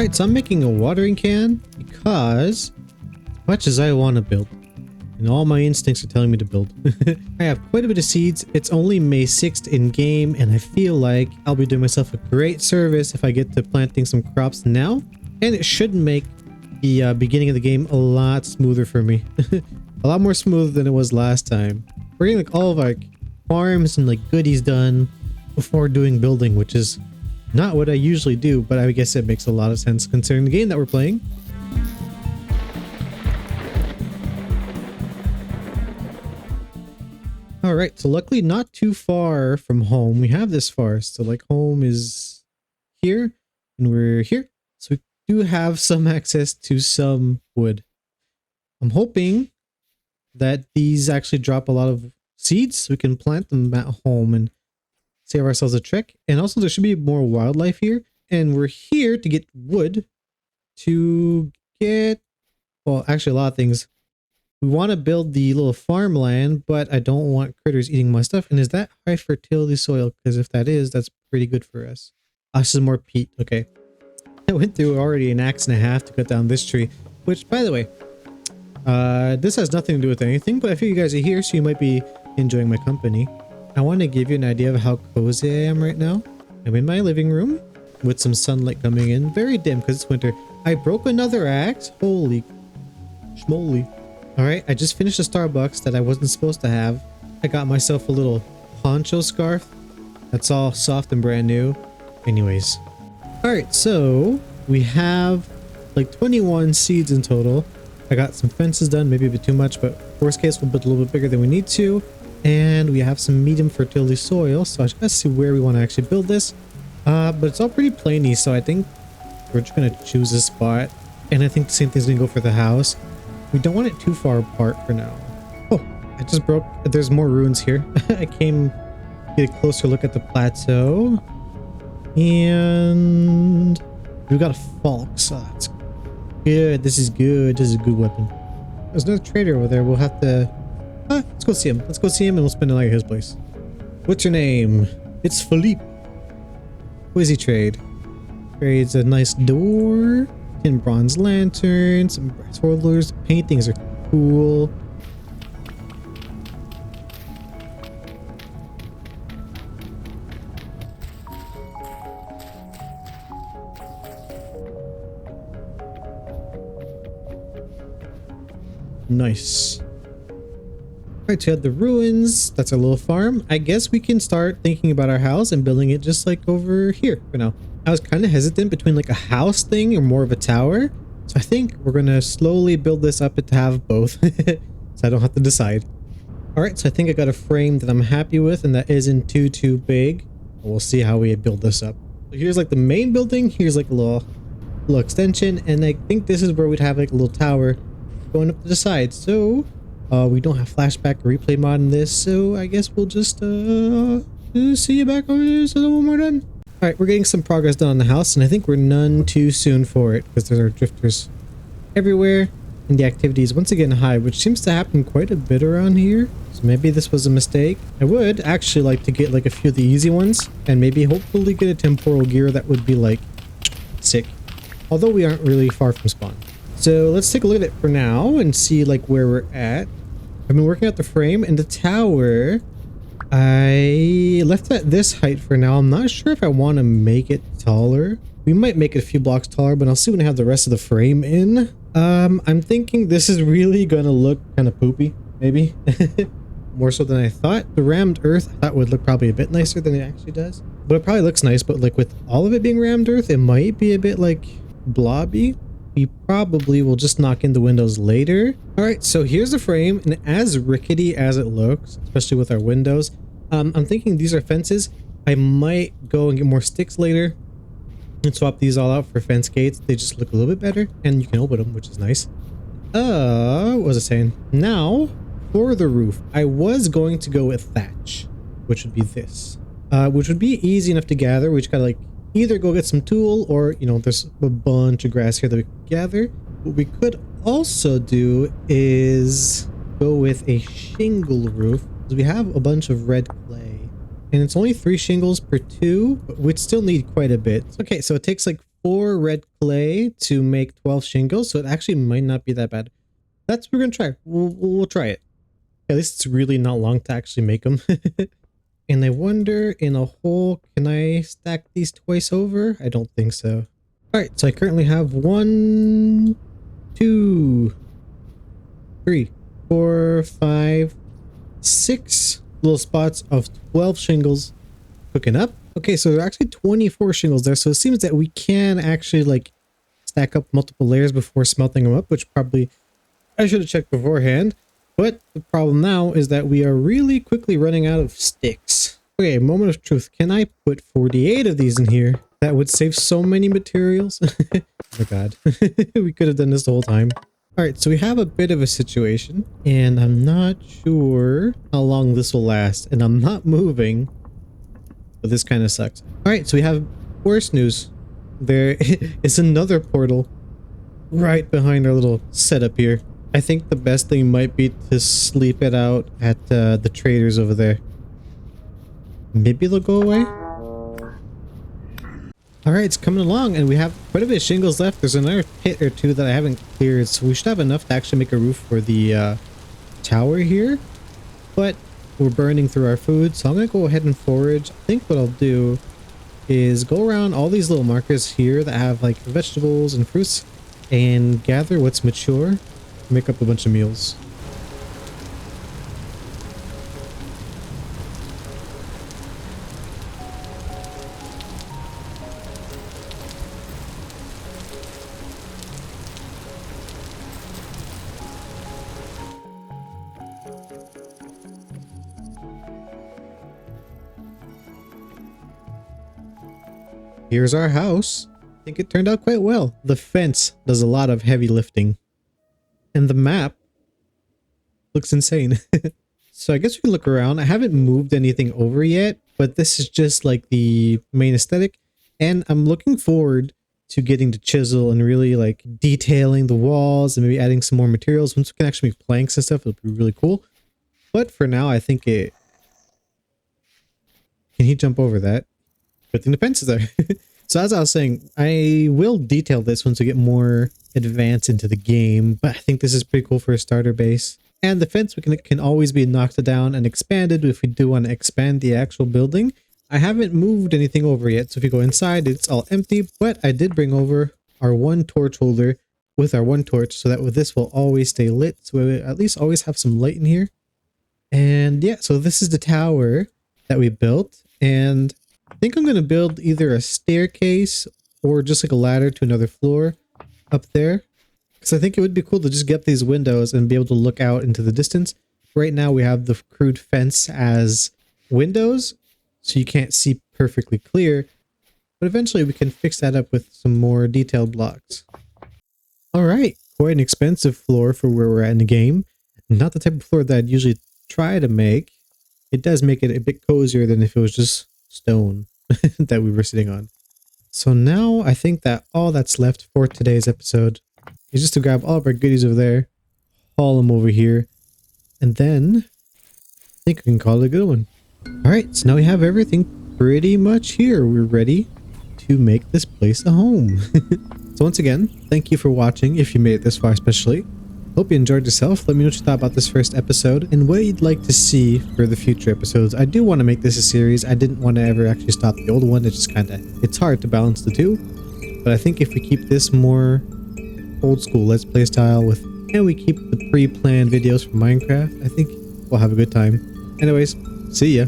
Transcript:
Alright, so I'm making a watering can because as much as I want to build, and all my instincts are telling me to build, I have quite a bit of seeds. It's only May 6th in game, and I feel like I'll be doing myself a great service if I get to planting some crops now. And it should make the beginning of the game a lot smoother for me. A lot more smooth than it was last time. We're getting like all of our farms and like goodies done before doing building, which is not what I usually do, but I guess it makes a lot of sense considering the game that we're playing. All right, so luckily not too far from home. We have this forest, so like home is here and we're here. So we do have some access to some wood. I'm hoping that these actually drop a lot of seeds so we can plant them at home and save ourselves a trek. And also there should be more wildlife here, and we're here to get wood to get, well, actually a lot of things. We want to build the little farmland, but I don't want critters eating my stuff. And is that high fertility soil? Because if that is, that's pretty good for us. This is more peat. Okay. I went through already an axe and a half to cut down this tree, which, by the way, this has nothing to do with anything, but I feel you guys are here, so you might be enjoying my company. I want to give you an idea of how cozy I am right now. I'm in my living room with some sunlight coming in. Very dim because it's winter. I broke another axe. Holy schmoly. Alright, I just finished a Starbucks that I wasn't supposed to have. I got myself a little poncho scarf. That's all soft and brand new. Anyways. Alright, so we have like 21 seeds in total. I got some fences done, maybe a bit too much, but worst case we'll build a little bit bigger than we need to. And we have some medium fertility soil, so I just gotta see where we want to actually build this. But it's all pretty plainy, so I think we're just gonna choose a spot. And I think the same thing's gonna go for the house. We don't want it too far apart for now. Oh, I just broke. There's more ruins here. I came to get a closer look at the plateau. And we got a falk, so that's good. This is good. This is a good weapon. There's another trader over there. We'll have to... let's go see him. Let's go see him and we'll spend the night at his place. What's your name? It's Philippe. What does he trade? Trades a nice door, 10 bronze lanterns, some brass rollers. Paintings are cool. Nice. Alright, so we have the ruins. That's our little farm. I guess we can start thinking about our house and building it just like over here for now. I was kind of hesitant between like a house thing or more of a tower. So I think we're going to slowly build this up to have both. So I don't have to decide. Alright, so I think I got a frame that I'm happy with and that isn't too big. We'll see how we build this up. So here's like the main building. Here's like a little extension. And I think this is where we'd have like a little tower going up to the side. So we don't have flashback or replay mod in this, so I guess we'll just see you back over there so when we're done. Alright, we're getting some progress done on the house, and I think we're none too soon for it because there are drifters everywhere and the activity is once again high, which seems to happen quite a bit around here. So maybe this was a mistake. I would actually like to get like a few of the easy ones and maybe hopefully get a temporal gear that would be like sick, although we aren't really far from spawn. So let's take a look at it for now and see like where we're at. I've been working out the frame and the tower. I left it at this height for now. I'm not sure if I want to make it taller. We might make it a few blocks taller, but I'll see when I have the rest of the frame in. I'm thinking this is really going to look kind of poopy, maybe. More so than I thought. The rammed earth I thought would look probably a bit nicer than it actually does. But it probably looks nice, but like with all of it being rammed earth, it might be a bit like blobby. We probably will just knock in the windows later. All right, so here's the frame, and as rickety as it looks, especially with our windows, I'm thinking these are fences. I might go and get more sticks later and swap these all out for fence gates. They just look a little bit better, and you can open them, which is nice. What was I saying? Now, for the roof, I was going to go with thatch, which would be this, which would be easy enough to gather. We just gotta like either go get some tool or, you know, there's a bunch of grass here that we can gather. What we could also do is go with a shingle roof because we have a bunch of red clay and it's only 3 shingles per 2, but we'd still need quite a bit. Okay, so it takes like 4 red clay to make 12 shingles, so it actually might not be that bad. That's what we're gonna try. We'll try it. At least it's really not long to actually make them. And I wonder, in a hole, can I stack these twice over? I don't think so. Alright, so I currently have 1, 2, 3, 4, 5, 6 little spots of 12 shingles cooking up. Okay, so there are actually 24 shingles there, so it seems that we can actually like stack up multiple layers before smelting them up, which probably I should have checked beforehand. But the problem now is that we are really quickly running out of sticks. Okay, moment of truth. Can I put 48 of these in here? That would save so many materials. Oh my god. We could have done this the whole time. Alright, so we have a bit of a situation, and I'm not sure how long this will last, and I'm not moving, but this kind of sucks. Alright, so we have worse news. There is another portal right behind our little setup here. I think the best thing might be to sleep it out at the traders over there. Maybe they'll go away? Alright, it's coming along, and we have quite a bit of shingles left. There's another pit or two that I haven't cleared, so we should have enough to actually make a roof for the tower here. But we're burning through our food, so I'm going to go ahead and forage. I think what I'll do is go around all these little markers here that have like vegetables and fruits and gather what's mature, make up a bunch of meals. Here's our house. I think it turned out quite well. The fence does a lot of heavy lifting. And the map looks insane. So I guess we can look around. I haven't moved anything over yet, but this is just like the main aesthetic. And I'm looking forward to getting to chisel and really like detailing the walls and maybe adding some more materials. Once we can actually make planks and stuff, it'll be really cool. But for now, I think it... Can he jump over that? Good thing the fence is there. So as I was saying, I will detail this once we get more advanced into the game, but I think this is pretty cool for a starter base. And the fence can always be knocked down and expanded if we do want to expand the actual building. I haven't moved anything over yet, so if you go inside, it's all empty, but I did bring over our 1 torch holder with our 1 torch so that with this will always stay lit, so we at least always have some light in here. And yeah, so this is the tower that we built, and I think I'm going to build either a staircase or just like a ladder to another floor up there. Because I think it would be cool to just get these windows and be able to look out into the distance. Right now we have the crude fence as windows, so you can't see perfectly clear. But eventually we can fix that up with some more detailed blocks. Alright, quite an expensive floor for where we're at in the game. Not the type of floor that I'd usually try to make. It does make it a bit cozier than if it was just stone that we were sitting on. So now I think that all that's left for today's episode is just to grab all of our goodies over there, haul them over here, and then I think we can call it a good one. Alright, so now we have everything pretty much here. We're ready to make this place a home. So once again, thank you for watching if you made it this far especially. Hope you enjoyed yourself. Let me know what you thought about this first episode and what you'd like to see for the future episodes. I do want to make this a series. I didn't want to ever actually stop the old one. It's just it's hard to balance the two. But I think if we keep this more old school Let's Play style and we keep the pre-planned videos for Minecraft, I think we'll have a good time. Anyways, see ya.